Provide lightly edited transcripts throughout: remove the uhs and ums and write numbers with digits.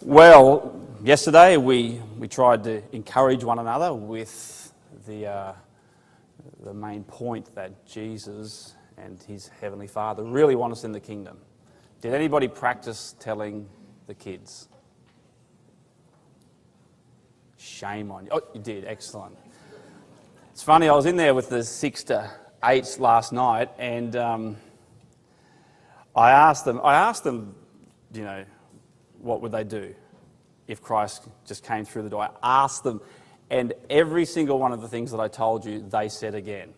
Well, yesterday we tried to encourage one another with the main point that Jesus and his Heavenly Father really want us in the kingdom. Did anybody practice telling the kids? Shame on you. Oh, you did. Excellent. It's funny, I was in there with the 6 to 8s last night, and I asked them, you know, what would they do if Christ just came through the door? I asked them, and every single one of the things that I told you, they said again.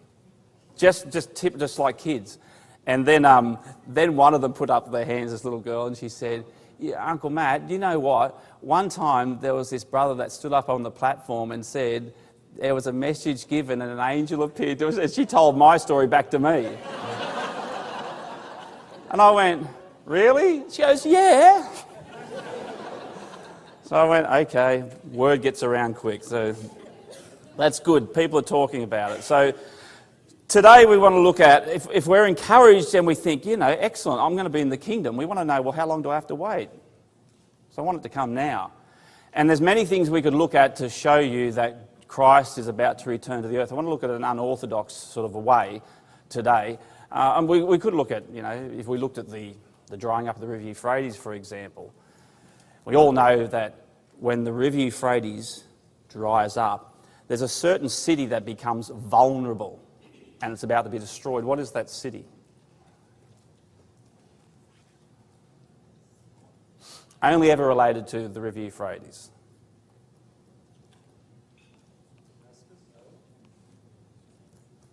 Just like kids. And then one of them put up their hands, this little girl, and she said, yeah, Uncle Matt, you know what? One time there was this brother that stood up on the platform and said there was a message given and an angel appeared to us, and she told my story back to me. And I went, really? She goes, yeah. So I went, okay, word gets around quick. So that's good. People are talking about it. So today we want to look at, if we're encouraged and we think, you know, excellent, I'm going to be in the kingdom, we want to know, well, how long do I have to wait? So I want it to come now. And there's many things we could look at to show you that Christ is about to return to the earth. I want to look at an unorthodox sort of a way today. And we could look at, you know, if we looked at the drying up of the River Euphrates, for example. We all know that when the River Euphrates dries up, there's a certain city that becomes vulnerable and it's about to be destroyed. What is that city? Only ever related to the River Euphrates.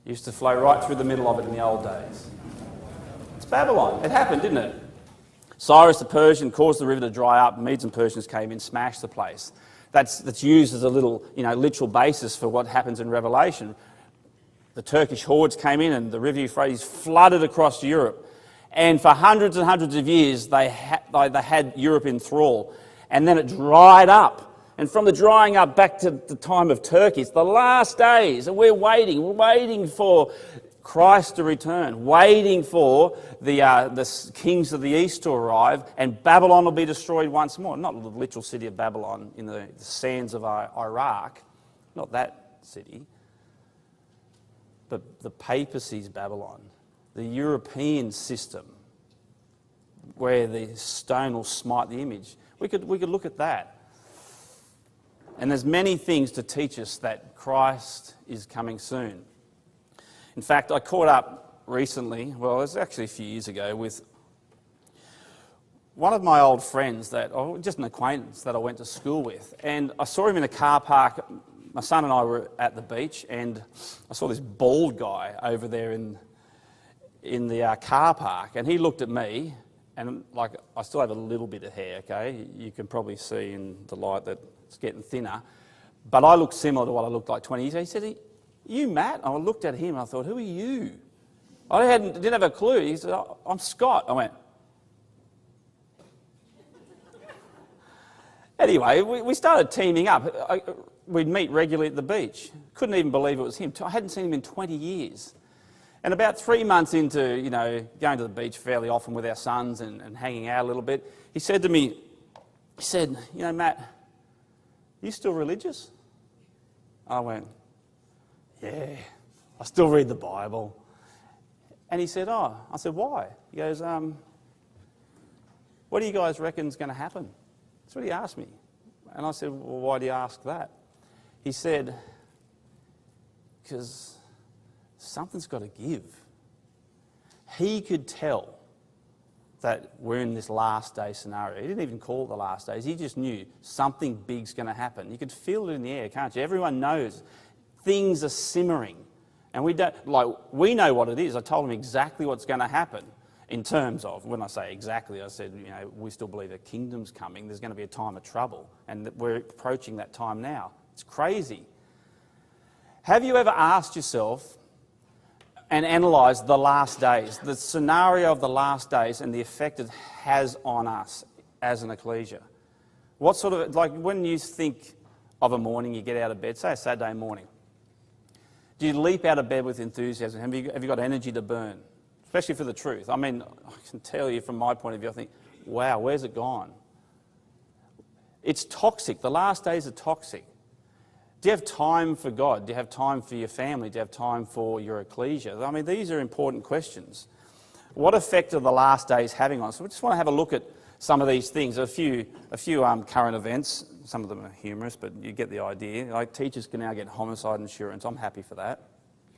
Used to flow right through the middle of it in the old days. It's Babylon. It happened, didn't it? Cyrus the Persian caused the river to dry up. Medes and Persians came in, smashed the place. That's used as a little, you know, literal basis for what happens in Revelation. The Turkish hordes came in and the River Euphrates flooded across Europe. And for hundreds and hundreds of years, they had Europe in thrall. And then it dried up. And from the drying up back to the time of Turkey, it's the last days. And we're waiting for Christ to return, waiting for the kings of the east to arrive, and Babylon will be destroyed once more. Not the literal city of Babylon in the sands of Iraq, not that city, but the papacy's Babylon, the European system, where the stone will smite the image. We could look at that. And there's many things to teach us that Christ is coming soon. In fact, I caught up recently, well, it was actually a few years ago, with one of my old friends, just an acquaintance that I went to school with. And I saw him in a car park. My son and I were at the beach, and I saw this bald guy over there in the car park. And he looked at me, and like, I still have a little bit of hair, okay? You can probably see in the light that it's getting thinner. But I look similar to what I looked like 20 years ago. He said, you Matt? I looked at him and I thought, who are you? I didn't have a clue. He said, oh, I'm Scott. I went. Anyway, we started teaming up. We'd meet regularly at the beach. Couldn't even believe it was him. I hadn't seen him in 20 years. And about 3 months into, you know, going to the beach fairly often with our sons and hanging out a little bit, he said to me, you know, Matt, are you still religious? I went, yeah, I still read the Bible. And he said, oh. I said, why? He goes, what do you guys reckon is going to happen? That's what he asked me. And I said, well, why do you ask that? He said, because something's got to give. He could tell that we're in this last day scenario. He didn't even call it the last days. He just knew something big's going to happen. You could feel it in the air, can't you? Everyone knows. Things are simmering, and we know what it is. I told him exactly what's going to happen in terms of, when I say exactly, I said, you know, we still believe a kingdom's coming. There's going to be a time of trouble, and that we're approaching that time now. It's crazy. Have you ever asked yourself and analysed the last days, the scenario of the last days, and the effect it has on us as an ecclesia? What sort of, like when you think of a morning, you get out of bed, say a Saturday morning. Do you leap out of bed with enthusiasm? Have you got energy to burn? Especially for the truth. I mean, I can tell you from my point of view, I think, wow, where's it gone? It's toxic. The last days are toxic. Do you have time for God? Do you have time for your family? Do you have time for your ecclesia? I mean, these are important questions. What effect are the last days having on us? So we just want to have a look at some of these things. A few current events. Some of them are humorous, but you get the idea. Like, teachers can now get homicide insurance. I'm happy for that.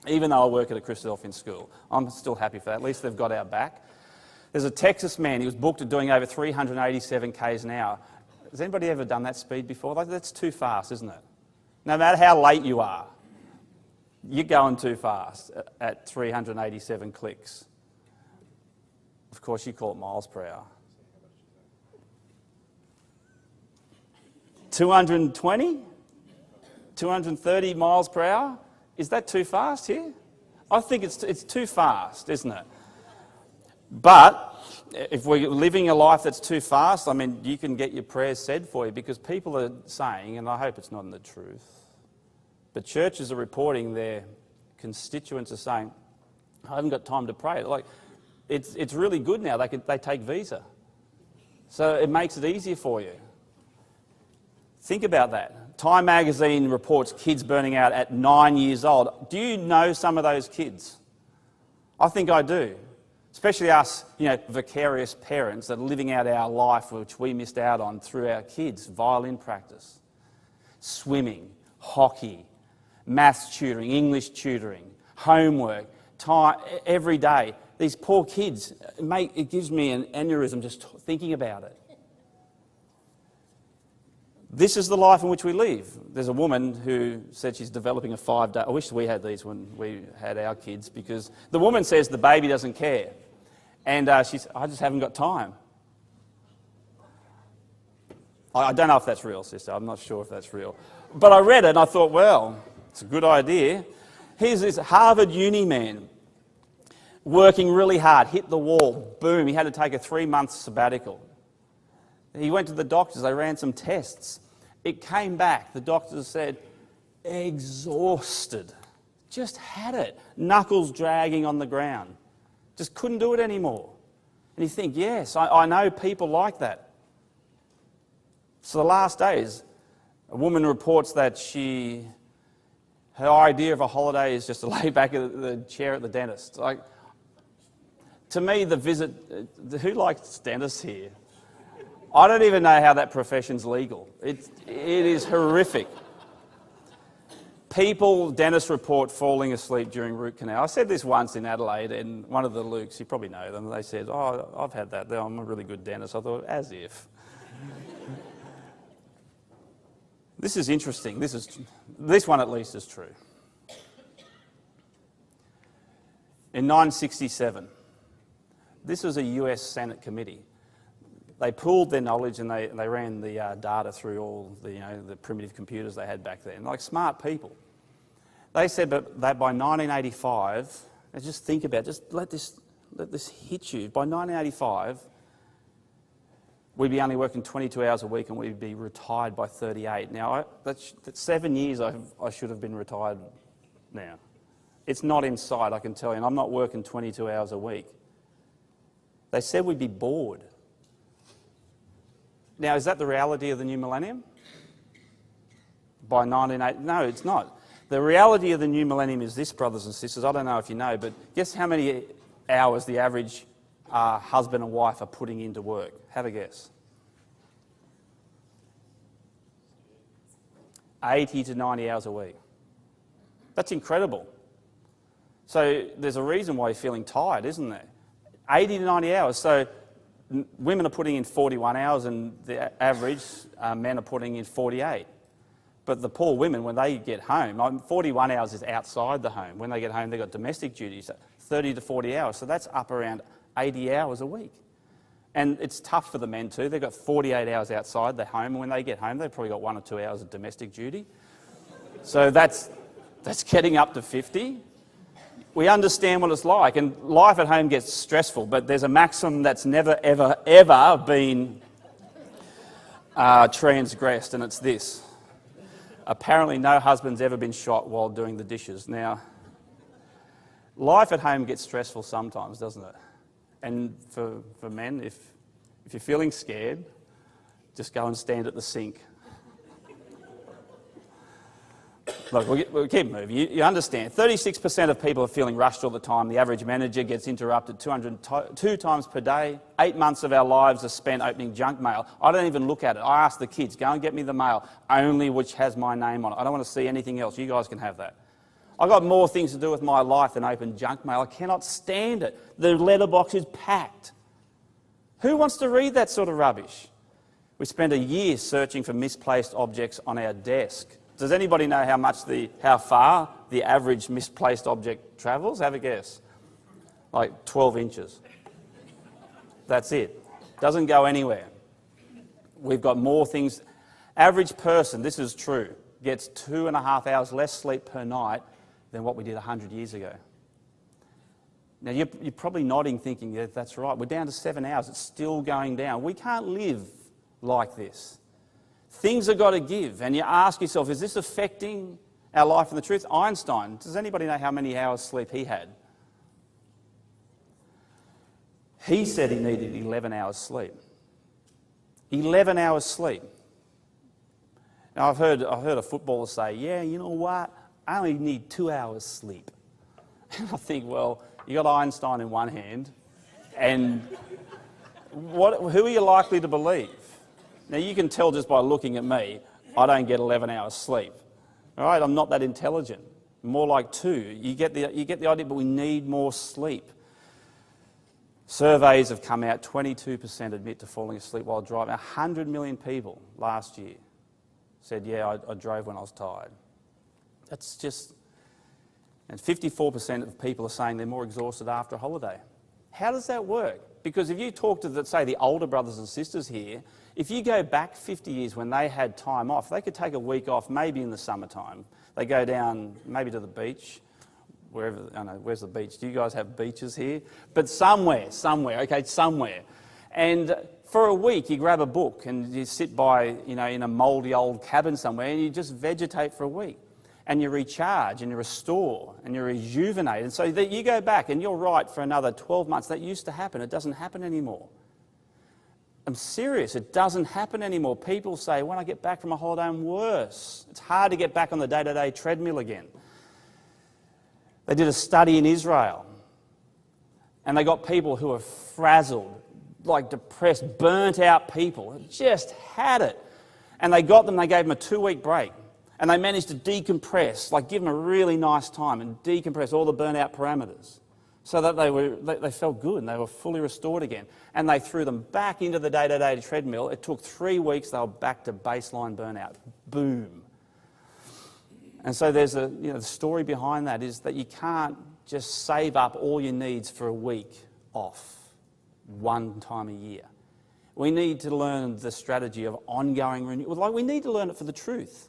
Even though I work at a Christadelphian school, I'm still happy for that. At least they've got our back. There's a Texas man. He was booked at doing over 387 k's an hour. Has anybody ever done that speed before? That's too fast, isn't it? No matter how late you are, you're going too fast at 387 clicks. Of course, you call it miles per hour. 220? 230 miles per hour? Is that too fast here? I think it's too fast, isn't it? But if we're living a life that's too fast, I mean, you can get your prayers said for you, because people are saying, and I hope it's not in the truth, but churches are reporting their constituents are saying, I haven't got time to pray. Like, it's really good now. They take Visa. So it makes it easier for you. Think about that. Time magazine reports kids burning out at 9 years old. Do you know some of those kids? I think I do. Especially us, vicarious parents that are living out our life, which we missed out on through our kids. Violin practice, swimming, hockey, maths tutoring, English tutoring, homework, time, every day. These poor kids, it gives me an aneurysm just thinking about it. This is the life in which we live. There's a woman who said she's developing a 5-day... I wish we had these when we had our kids, because the woman says the baby doesn't care. And she's, I just haven't got time. I don't know if that's real, sister. I'm not sure if that's real. But I read it and I thought, well, it's a good idea. Here's this Harvard uni man working really hard, hit the wall, boom, he had to take a 3-month sabbatical. He went to the doctors, they ran some tests. It came back, the doctors said, exhausted. Just had it. Knuckles dragging on the ground. Just couldn't do it anymore. And you think, yes, I know people like that. So the last days, a woman reports that her idea of a holiday is just to lay back in the chair at the dentist. Like, to me, the visit, who likes dentists here? I don't even know how that profession's legal. It is horrific. Dentists report falling asleep during root canal. I said this once in Adelaide, and one of the Lukes, you probably know them, they said, oh, I've had that. I'm a really good dentist. I thought, as if. This is interesting. This one at least is true. In 1967, this was a US Senate committee. They pooled their knowledge and they ran the data through all the primitive computers they had back then, like smart people. They said that by 1985, and just think about it, just let this hit you. By 1985, we'd be only working 22 hours a week and we'd be retired by 38. Now, that's 7 years I should have been retired now. It's not in sight, I can tell you, and I'm not working 22 hours a week. They said we'd be bored. Now, is that the reality of the new millennium? By 1980? No, it's not. The reality of the new millennium is this, brothers and sisters. I don't know if you know, but guess how many hours the average husband and wife are putting into work? Have a guess. 80 to 90 hours a week. That's incredible. So there's a reason why you're feeling tired, isn't there? 80 to 90 hours. So women are putting in 41 hours and the average men are putting in 48. But the poor women, when they get home, 41 hours is outside the home. When they get home, they've got domestic duties, 30 to 40 hours. So that's up around 80 hours a week. And it's tough for the men too. They've got 48 hours outside the home. And when they get home, they've probably got 1 or 2 hours of domestic duty. So that's getting up to 50. We understand what it's like, and life at home gets stressful, but there's a maxim that's never, ever, ever been transgressed, and it's this. Apparently no husband's ever been shot while doing the dishes. Now, life at home gets stressful sometimes, doesn't it? And for men, if you're feeling scared, Just go and stand at the sink. Look, we'll keep moving. You understand. 36% of people are feeling rushed all the time. The average manager gets interrupted 202 times per day. 8 months of our lives are spent opening junk mail. I don't even look at it. I ask the kids, go and get me the mail, only which has my name on it. I don't want to see anything else. You guys can have that. I've got more things to do with my life than open junk mail. I cannot stand it. The letterbox is packed. Who wants to read that sort of rubbish? We spend a year searching for misplaced objects on our desk. Does anybody know how far the average misplaced object travels? Have a guess. Like 12 inches. That's it. Doesn't go anywhere. We've got more things. Average person, this is true, gets 2.5 hours less sleep per night than what we did 100 years ago. Now, you're probably nodding thinking, yeah, that's right. We're down to 7 hours. It's still going down. We can't live like this. Things have got to give. And you ask yourself, is this affecting our life and the truth? Einstein, does anybody know how many hours sleep he had? He said he needed 11 hours sleep. 11 hours sleep. Now, I've heard a footballer say, yeah, you know what? I only need 2 hours sleep. And I think, well, you got Einstein in one hand, and who are you likely to believe? Now, you can tell just by looking at me, I don't get 11 hours sleep. All right, I'm not that intelligent. More like 2. You get the idea, but we need more sleep. Surveys have come out, 22% admit to falling asleep while driving. 100 million people last year said, yeah, I drove when I was tired. That's just... And 54% of people are saying they're more exhausted after a holiday. How does that work? Because if you talk to, say, the older brothers and sisters here, if you go back 50 years when they had time off, they could take a week off maybe in the summertime. They go down maybe to the beach, wherever, I don't know, where's the beach? Do you guys have beaches here? But somewhere, okay, somewhere. And for a week you grab a book and you sit by, in a mouldy old cabin somewhere and you just vegetate for a week. And you recharge and you restore and you rejuvenate. And so that you go back and you're right for another 12 months. That used to happen. It doesn't happen anymore. I'm serious. It doesn't happen anymore. People say, when I get back from a holiday, I'm worse. It's hard to get back on the day-to-day treadmill again. They did a study in Israel and they got people who were frazzled, like depressed, burnt out people, just had it. And they gave them a 2-week break. And they managed to decompress, like give them a really nice time and decompress all the burnout parameters so that they felt good and they were fully restored again. And they threw them back into the day-to-day treadmill. It took 3 weeks, they were back to baseline burnout. Boom. And so there's the story behind that is that you can't just save up all your needs for a week off one time a year. We need to learn the strategy of ongoing renewal. Like we need to learn it for the truth.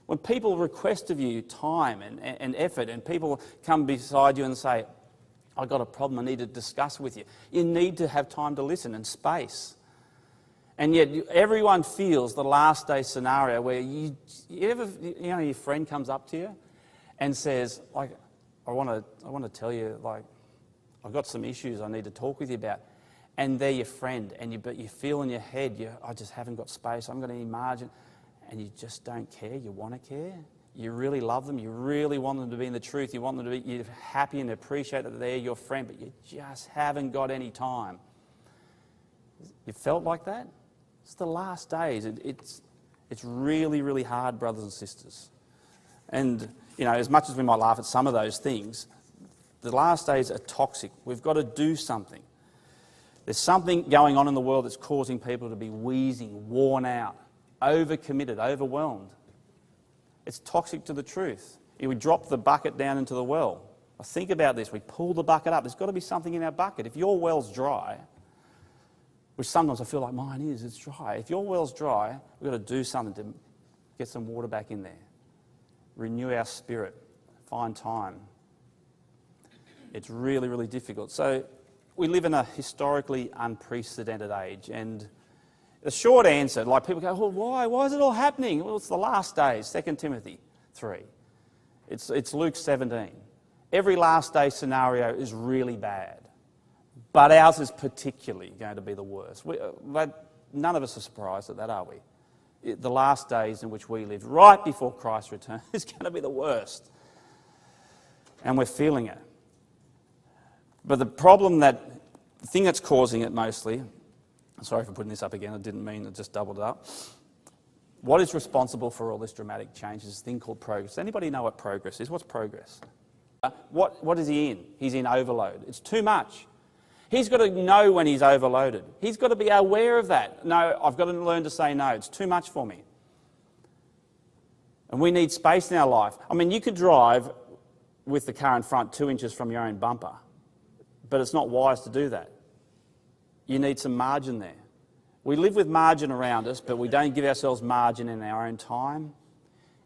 When people request of you time and effort and people come beside you and say, I've got a problem I need to discuss with you, you need to have time to listen and space. And yet everyone feels the last day scenario where your friend comes up to you and says, like, I want to tell you, like, I've got some issues I need to talk with you about. And they're your friend, but you feel in your head, I just haven't got space, I'm going to margin. And you just don't care, you want to care. You really love them, you really want them to be in the truth, you want them to be you're happy and appreciate that they're your friend, but you just haven't got any time. You felt like that? It's the last days. It's really, really hard, brothers and sisters. And, as much as we might laugh at some of those things, the last days are toxic. We've got to do something. There's something going on in the world that's causing people to be wheezing, worn out, overcommitted, overwhelmed. It's toxic to the truth. We drop the bucket down into the well. I think about this. We pull the bucket up. There's got to be something in our bucket. If your well's dry, which sometimes I feel like mine is, it's dry. If your well's dry, we've got to do something to get some water back in there. Renew our spirit. Find time. It's really, really difficult. So we live in a historically unprecedented age, and the short answer, like people go, well, why? Why is it all happening? Well, it's the last days, 2 Timothy 3. It's Luke 17. Every last day scenario is really bad, but ours is particularly going to be the worst. None of us are surprised at that, are we? The last days in which we live, right before Christ's return, is going to be the worst. And we're feeling it. But the thing that's causing it mostly, sorry for putting this up again, I didn't mean to just doubled it up. What is responsible for all this dramatic change is this thing called progress. Does anybody know what progress is? What's progress? What is he in? He's in overload. It's too much. He's got to know when he's overloaded. He's got to be aware of that. No, I've got to learn to say no. It's too much for me. And we need space in our life. I mean, you could drive with the car in front 2 inches from your own bumper, but it's not wise to do that. You need some margin there. We live with margin around us, but we don't give ourselves margin in our own time,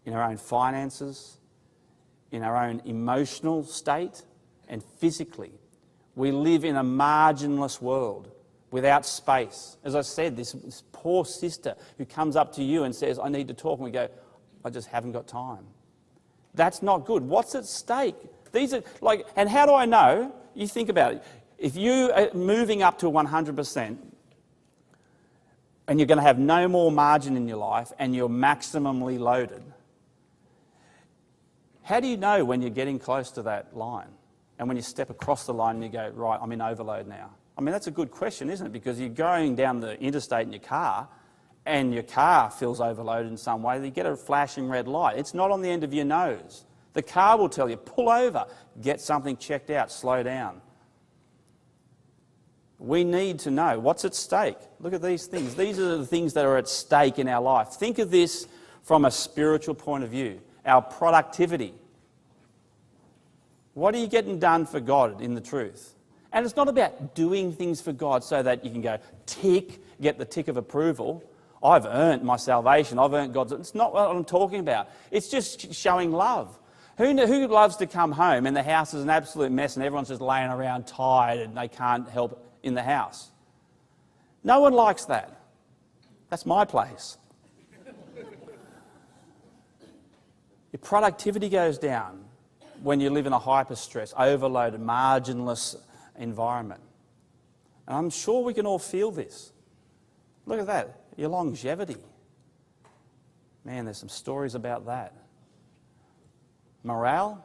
in our own finances, in our own emotional state, and physically. We live in a marginless world without space. As I said, this poor sister who comes up to you and says, I need to talk, and we go, I just haven't got time. That's not good. What's at stake? These are and how do I know? You think about it. If you are moving up to 100%, and you're going to have no more margin in your life, and you're maximally loaded, how do you know when you're getting close to that line? And when you step across the line and you go, right, I'm in overload now. I mean, that's a good question, isn't it? Because you're going down the interstate in your car, and your car feels overloaded in some way, you get a flashing red light. It's not on the end of your nose. The car will tell you, pull over, get something checked out, slow down. We need to know what's at stake. Look at these things. These are the things that are at stake in our life. Think of this from a spiritual point of view. Our productivity. What are you getting done for God in the truth? And it's not about doing things for God so that you can go tick, get the tick of approval. I've earned my salvation. I've earned God's. It's not what I'm talking about. It's just showing love. Who loves to come home and the house is an absolute mess and everyone's just laying around tired and they can't help in the house? No one likes that. That's my place. Your productivity goes down when you live in a hyper-stress, overloaded, marginless environment. And I'm sure we can all feel this. Look at that. Your longevity. Man, there's some stories about that. Morale.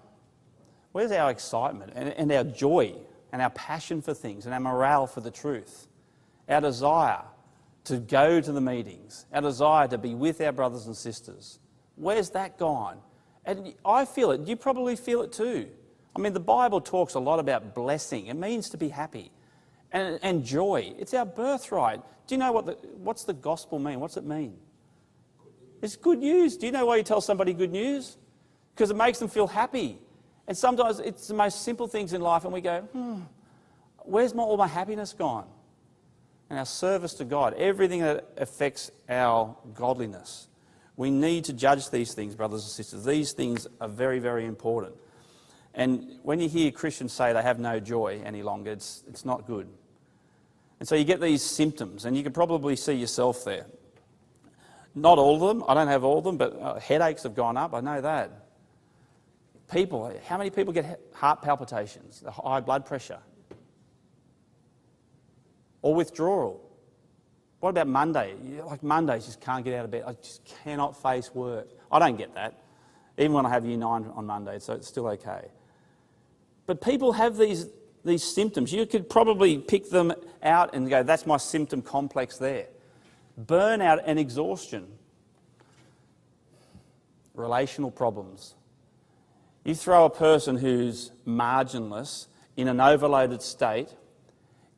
Where's our excitement and our joy and our passion for things and our morale for the truth? Our desire to go to the meetings. Our desire to be with our brothers and sisters. Where's that gone? And I feel it. You probably feel it too. I mean, the Bible talks a lot about blessing. It means to be happy and joy. It's our birthright. Do you know what's the gospel mean? What's it mean? It's good news. Do you know why you tell somebody good news? Because it makes them feel happy. And sometimes it's the most simple things in life and we go, where's all my happiness gone? And our service to God, everything that affects our godliness. We need to judge these things, brothers and sisters. These things are very, very important. And when you hear Christians say they have no joy any longer, it's not good. And so you get these symptoms, and you can probably see yourself there. Not all of them, I don't have all of them, but headaches have gone up, I know that. How many people get heart palpitations, high blood pressure? Or withdrawal? What about Monday? Like Mondays, just can't get out of bed. I just cannot face work. I don't get that. Even when I have Year 9 on Monday, so it's still okay. But people have these symptoms. You could probably pick them out and go, that's my symptom complex there. Burnout and exhaustion. Relational problems. You throw a person who's marginless in an overloaded state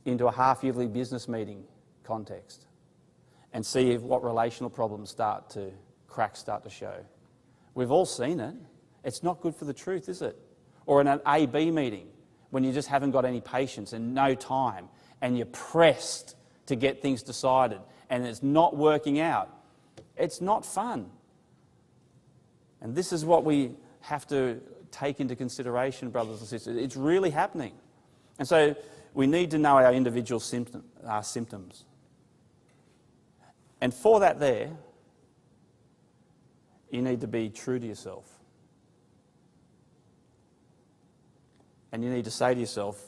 into a half-yearly business meeting context and see what relational problems cracks start to show. We've all seen it. It's not good for the truth, is it? Or in an A-B meeting when you just haven't got any patience and no time and you're pressed to get things decided and it's not working out. It's not fun. And this is what we have to take into consideration, brothers and sisters. It's really happening. And so we need to know our individual symptoms. And for that you need to be true to yourself. And you need to say to yourself,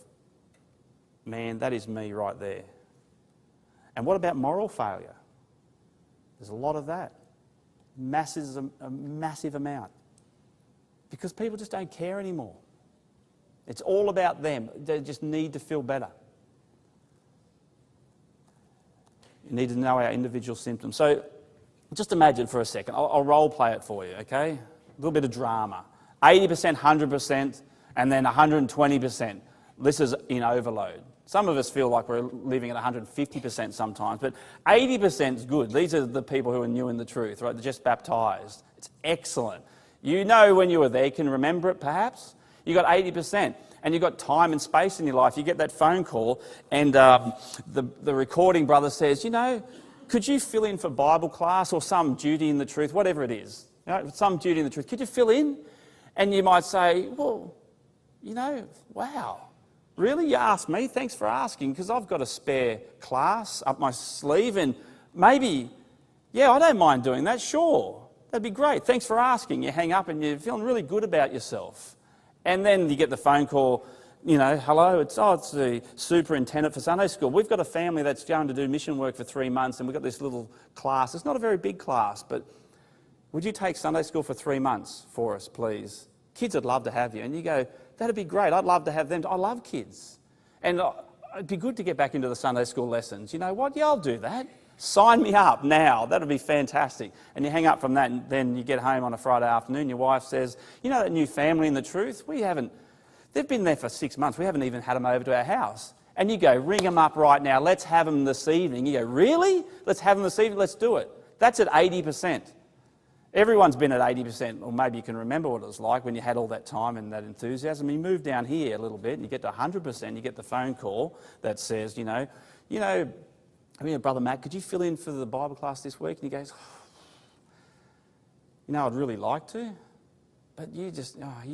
man, that is me right there. And what about moral failure? There's a lot of that. A massive amount. Because people just don't care anymore. It's all about them. They just need to feel better. You need to know our individual symptoms. So just imagine for a second. I'll role play it for you, okay? A little bit of drama. 80%, 100%, and then 120%. This is in overload. Some of us feel like we're living at 150% sometimes, but 80% is good. These are the people who are new in the truth, right? They're just baptised. It's excellent. You know when you were there, you can remember it perhaps. You got 80%, and you've got time and space in your life. You get that phone call, and the recording brother says, you know, could you fill in for Bible class or some duty in the truth, whatever it is, you know, some duty in the truth. Could you fill in? And you might say, well, you know, wow. Really? You asked me? Thanks for asking, because I've got a spare class up my sleeve, and maybe, yeah, I don't mind doing that, sure. That'd be great. Thanks for asking. You hang up and you're feeling really good about yourself. And then you get the phone call, you know, hello, it's the superintendent for Sunday school. We've got a family that's going to do mission work for 3 months, and we've got this little class. It's not a very big class, but would you take Sunday school for 3 months for us, please? Kids would love to have you. And you go, that'd be great. I'd love to have them. I love kids. And it'd be good to get back into the Sunday school lessons. You know what? Yeah, I'll do that. Sign me up now. That'd be fantastic. And you hang up from that, and then you get home on a Friday afternoon. Your wife says, you know that new family in the truth? They've been there for 6 months. We haven't even had them over to our house. And you go, ring them up right now. Let's have them this evening. You go, really? Let's have them this evening? Let's do it. That's at 80%. Everyone's been at 80%, or maybe you can remember what it was like when you had all that time and that enthusiasm. You move down here a little bit and you get to 100%, you get the phone call that says, you know, Brother Matt, could you fill in for the Bible class this week? And he goes, you know, I'd really like to, but you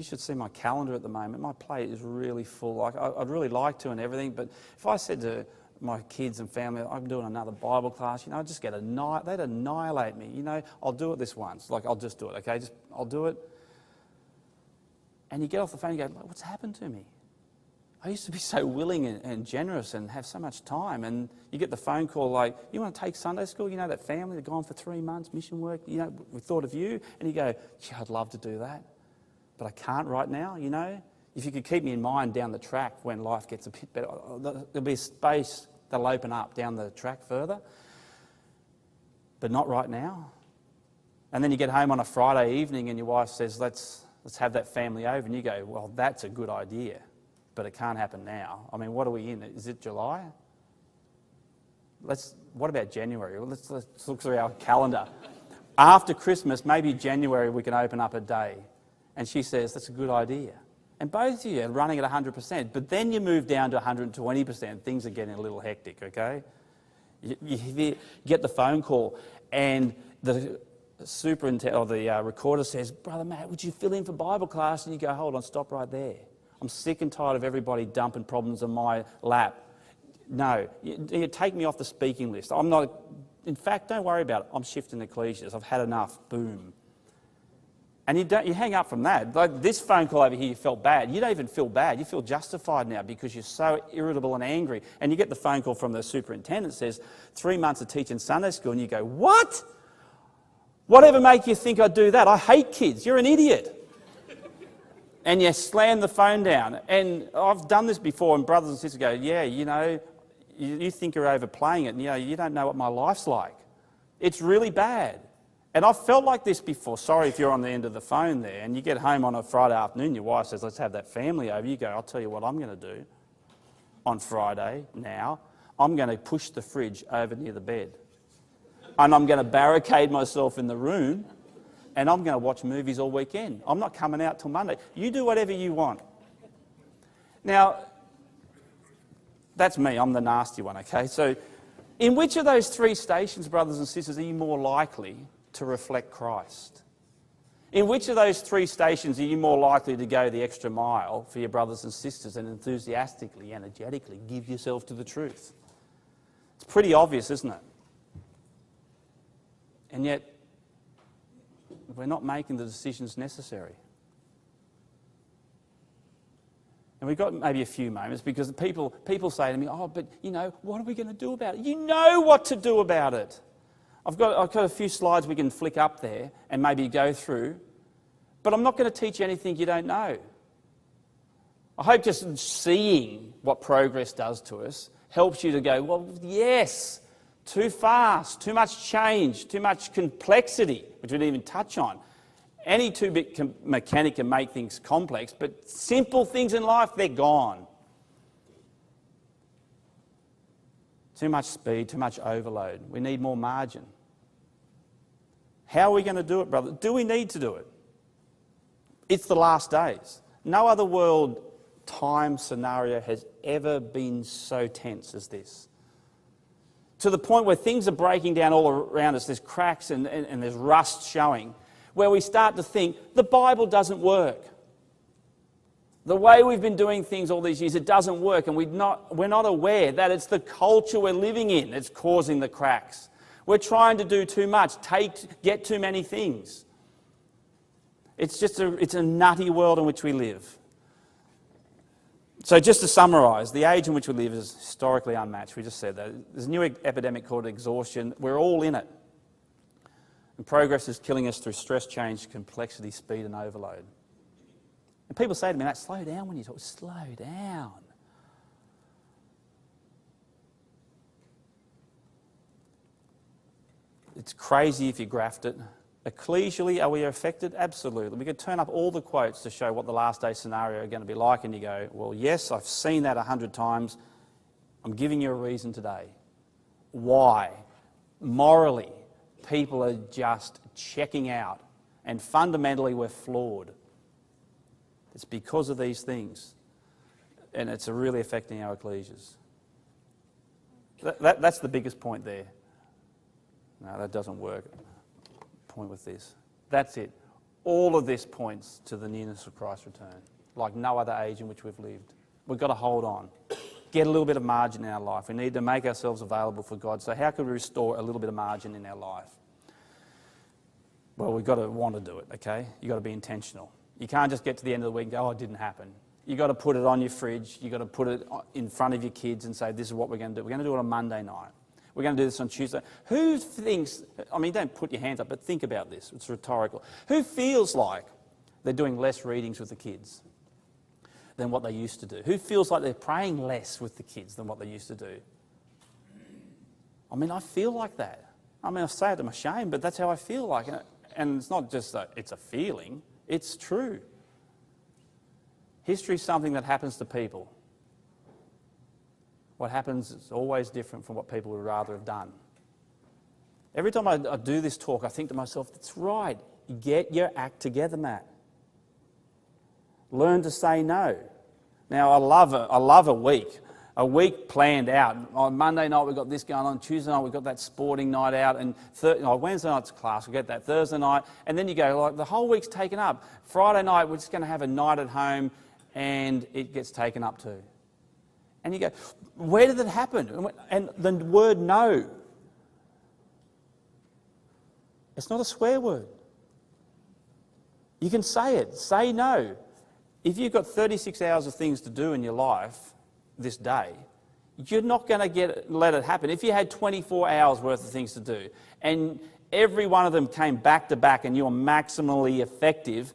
should see my calendar at the moment. My plate is really full. Like, I'd really like to and everything, but if I said to my kids and family, I'm doing another Bible class, you know, I'd just they'd annihilate me. You know, I'll do it this once. Like, I'll just do it, okay? I'll do it. And you get off the phone and you go, what's happened to me? I used to be so willing and generous and have so much time. And you get the phone call like, you want to take Sunday school? You know, that family, they're gone for 3 months, mission work, you know, we thought of you. And you go, yeah, I'd love to do that, but I can't right now, you know. If you could keep me in mind down the track when life gets a bit better, there'll be a space that'll open up down the track further, but not right now. And then you get home on a Friday evening and your wife says, let's have that family over, and you go, well, that's a good idea, but it can't happen now. I mean, what are we in? Is it July? What about January? Let's look through our calendar. After Christmas, maybe January, we can open up a day. And she says, that's a good idea. And both of you are running at 100%, but then you move down to 120%. Things are getting a little hectic, okay? You get the phone call, and the superintendent or the recorder says, Brother Matt, would you fill in for Bible class? And you go, hold on, stop right there. I'm sick and tired of everybody dumping problems on my lap. No, you take me off the speaking list. I'm not. In fact, don't worry about it. I'm shifting ecclesias. I've had enough. Boom. And you hang up from that. Like this phone call over here, you felt bad. You don't even feel bad. You feel justified now because you're so irritable and angry. And you get the phone call from the superintendent that says, 3 months of teaching Sunday school. And you go, what? Whatever make you think I'd do that? I hate kids. You're an idiot. And you slam the phone down. And I've done this before, and brothers and sisters go, yeah, you know, you think you're overplaying it. And, you know, you don't know what my life's like. It's really bad. And I've felt like this before. Sorry if you're on the end of the phone there and you get home on a Friday afternoon, your wife says, let's have that family over. You go, I'll tell you what I'm going to do on Friday now. I'm going to push the fridge over near the bed. And I'm going to barricade myself in the room, and I'm going to watch movies all weekend. I'm not coming out till Monday. You do whatever you want. Now, that's me. I'm the nasty one, okay? So in which of those 3 stations, brothers and sisters, are you more likely to reflect Christ? In which of those 3 stations are you more likely to go the extra mile for your brothers and sisters and enthusiastically, energetically give yourself to the truth? It's pretty obvious, isn't it? And yet, we're not making the decisions necessary. And we've got maybe a few moments because people say to me, oh, but, you know, what are we going to do about it? You know what to do about it. I've got a few slides we can flick up there and maybe go through, but I'm not going to teach you anything you don't know. I hope just seeing what progress does to us helps you to go, well, yes, too fast, too much change, too much complexity, which we didn't even touch on. Any two-bit mechanic can make things complex, but simple things in life, they're gone. Too much speed, too much overload. We need more margin. How are we going to do it, brother? Do we need to do it? It's the last days. No other world time scenario has ever been so tense as this. To the point where things are breaking down all around us, there's cracks and there's rust showing, where we start to think the Bible doesn't work. The way we've been doing things all these years, it doesn't work, and we're not aware that it's the culture we're living in that's causing the cracks. We're trying to do too much, get too many things. It's a nutty world in which we live. So just to summarise, the age in which we live is historically unmatched. We just said that. There's a new epidemic called exhaustion. We're all in it. And progress is killing us through stress, change, complexity, speed and overload. And people say to me, slow down when you talk. Slow down. It's crazy if you graft it. Ecclesially, are we affected? Absolutely. We could turn up all the quotes to show what the last day scenario are going to be like, and you go, well, yes, I've seen that 100 times. I'm giving you a reason today. Why? Morally, people are just checking out, and fundamentally we're flawed. It's because of these things, and it's really affecting our ecclesias. That's the biggest point there. No, that doesn't work. Point with this. That's it. All of this points to the nearness of Christ's return, like no other age in which we've lived. We've got to hold on. Get a little bit of margin in our life. We need to make ourselves available for God. So how can we restore a little bit of margin in our life? Well, we've got to want to do it, okay? You've got to be intentional. You can't just get to the end of the week and go, oh, it didn't happen. You've got to put it on your fridge. You've got to put it in front of your kids and say, this is what we're going to do. We're going to do it on Monday night. We're going to do this on Tuesday. Who thinks, don't put your hands up, but think about this. It's rhetorical. Who feels like they're doing less readings with the kids than what they used to do? Who feels like they're praying less with the kids than what they used to do? I feel like that. I say it to my shame, but that's how I feel like it. And it's not just it's a feeling, it's true. History is something that happens to people. What happens is always different from what people would rather have done. Every time I do this talk, I think to myself, that's right. Get your act together, Matt. Learn to say no. Now, I love a week planned out. On Monday night, we've got this going on. Tuesday night, we've got that sporting night out. And Wednesday night's class, we get that Thursday night. And then you go, the whole week's taken up. Friday night, we're just going to have a night at home, and it gets taken up too. And you go, where did that happen? And the word no. It's not a swear word. You can say it. Say no. If you've got 36 hours of things to do in your life this day, you're not going to let it happen. If you had 24 hours worth of things to do and every one of them came back to back and you were maximally effective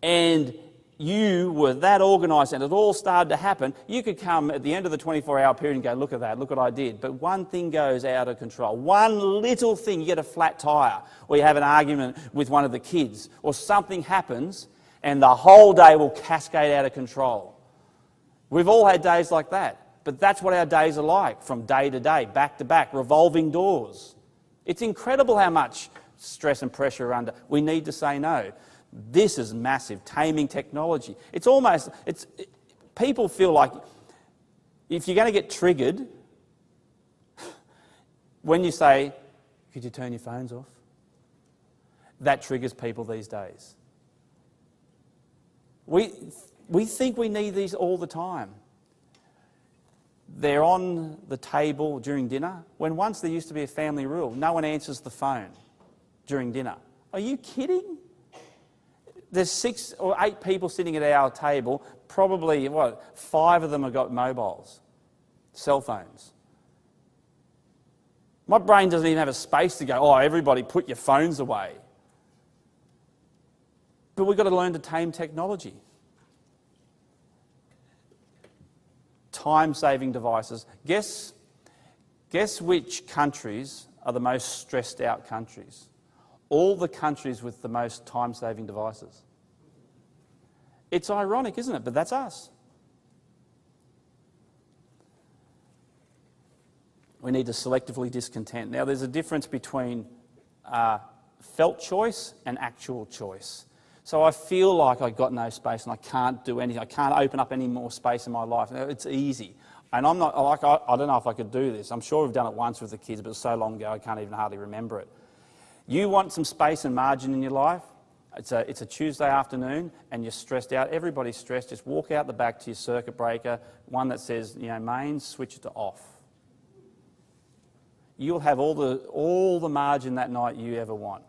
and you were that organised and it all started to happen, you could come at the end of the 24-hour period and go, look at that, look what I did. But one thing goes out of control. One little thing, you get a flat tyre, or you have an argument with one of the kids, or something happens and the whole day will cascade out of control. We've all had days like that, but that's what our days are like, from day to day, back to back, revolving doors. It's incredible how much stress and pressure are under. We need to say no. This is massive, taming technology. People feel like if you're going to get triggered, when you say, could you turn your phones off? That triggers people these days. We think we need these all the time. They're on the table during dinner, when once there used to be a family rule, no one answers the phone during dinner. Are you kidding? There's 6 or 8 people sitting at our table, probably, 5 of them have got mobiles, cell phones. My brain doesn't even have a space to go, oh, everybody put your phones away. But we've got to learn to tame technology. Time-saving devices. Guess which countries are the most stressed out countries? All the countries with the most time-saving devices. It's ironic, isn't it? But that's us. We need to selectively discontent. Now, there's a difference between felt choice and actual choice. So I feel like I've got no space and I can't do anything. I can't open up any more space in my life. It's easy. And I'm not like, I don't know if I could do this. I'm sure we've done it once with the kids, but it's so long ago I can't even hardly remember it. You want some space and margin in your life? It's a Tuesday afternoon and you're stressed out. Everybody's stressed. Just walk out the back to your circuit breaker, one that says, mains, switch it to off. You'll have all the margin that night you ever want.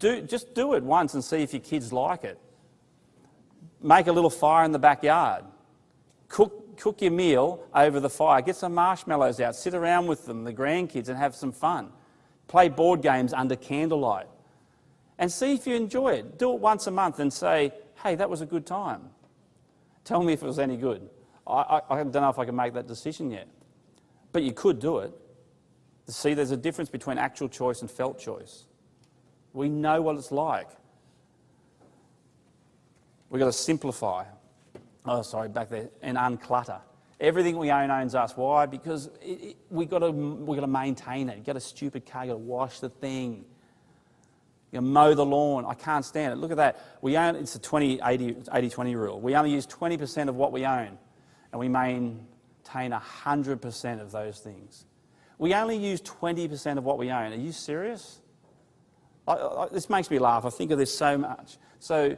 Just do it once and see if your kids like it. Make a little fire in the backyard. Cook your meal over the fire. Get some marshmallows out. Sit around with them, the grandkids, and have some fun. Play board games under candlelight. And see if you enjoy it. Do it once a month and say, hey, that was a good time. Tell me if it was any good. I don't know if I can make that decision yet. But you could do it. See, there's a difference between actual choice and felt choice. We know what it's like. We've got to simplify. Back there. And unclutter. Everything we own owns us. Why? Because we've got to maintain it. You've got a stupid car, you've got to wash the thing. You mow the lawn. I can't stand it. Look at that. It's a 80-20 rule. We only use 20% of what we own, and we maintain 100% of those things. We only use 20% of what we own. Are you serious? This makes me laugh. I think of this so much. So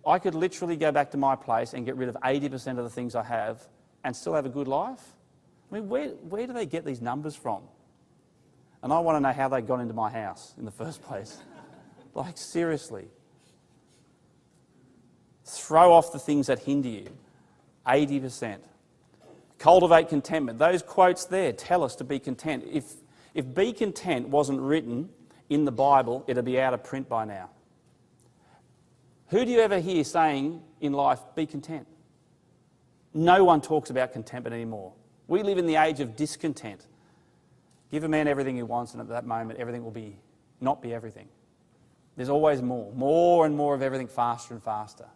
I could literally go back to my place and get rid of 80% of the things I have and still have a good life? I mean, where do they get these numbers from? And I want to know how they got into my house in the first place. Like, seriously. Throw off the things that hinder you. 80%. Cultivate contentment. Those quotes there tell us to be content. If be content wasn't written in the Bible, it'd be out of print by now. Who do you ever hear saying in life, be content? No one talks about contentment anymore. We live in the age of discontent. Give a man everything he wants, and at that moment, everything will not be everything. There's always more and more of everything, faster and faster.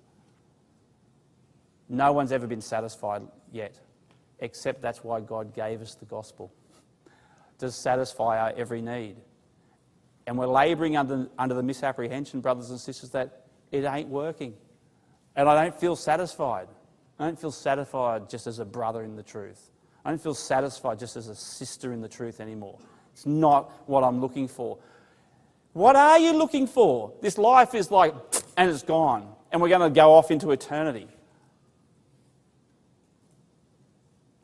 No one's ever been satisfied yet, except that's why God gave us the gospel, to satisfy our every need. And we're labouring under the misapprehension, brothers and sisters, that it ain't working. And I don't feel satisfied. I don't feel satisfied just as a brother in the truth. I don't feel satisfied just as a sister in the truth anymore. It's not what I'm looking for. What are you looking for? This life is like, and it's gone. And we're going to go off into eternity.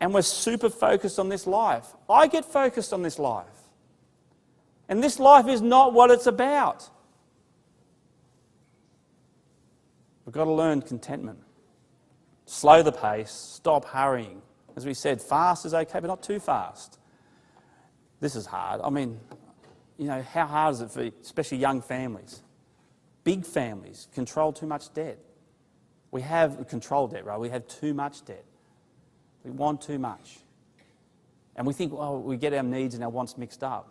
And we're super focused on this life. I get focused on this life. And this life is not what it's about. We've got to learn contentment. Slow the pace, stop hurrying. As we said, fast is okay, but not too fast. This is hard. I mean, how hard is it for especially young families? Big families control too much debt. We have control debt, right? We have too much debt. We want too much. And we think, we get our needs and our wants mixed up.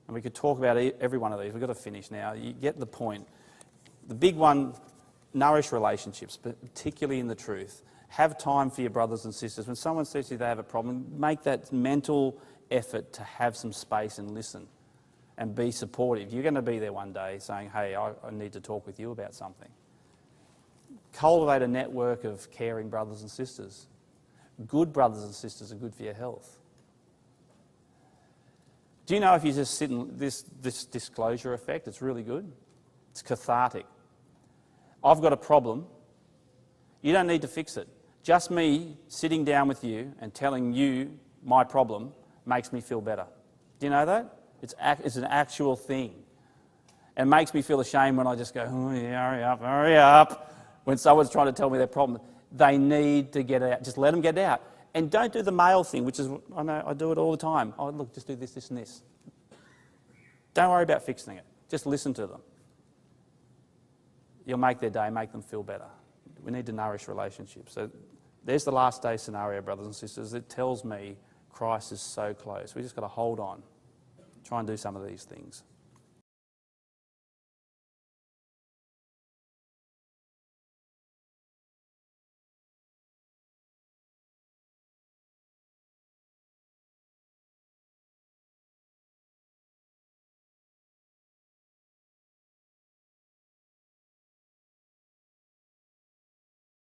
And we could talk about every one of these. We've got to finish now. You get the point. The big one, nourish relationships, particularly in the truth. Have time for your brothers and sisters. When someone says to you they have a problem, make that mental effort to have some space and listen and be supportive. You're going to be there one day saying, hey, I need to talk with you about something. Cultivate a network of caring brothers and sisters. Good brothers and sisters are good for your health. Do you know if you just sit in this disclosure effect, it's really good? It's cathartic. I've got a problem. You don't need to fix it. Just me sitting down with you and telling you my problem makes me feel better. Do you know that? It's an actual thing. It makes me feel ashamed when I just go, hurry up. When someone's trying to tell me their problem, they need to get it out. Just let them get it out. And don't do the male thing, which is, I know I do it all the time. Oh, look, just do this, this and this. Don't worry about fixing it. Just listen to them. You'll make their day, make them feel better. We need to nourish relationships. So there's the last day scenario, brothers and sisters. It tells me Christ is so close. We just got to hold on. Try and do some of these things.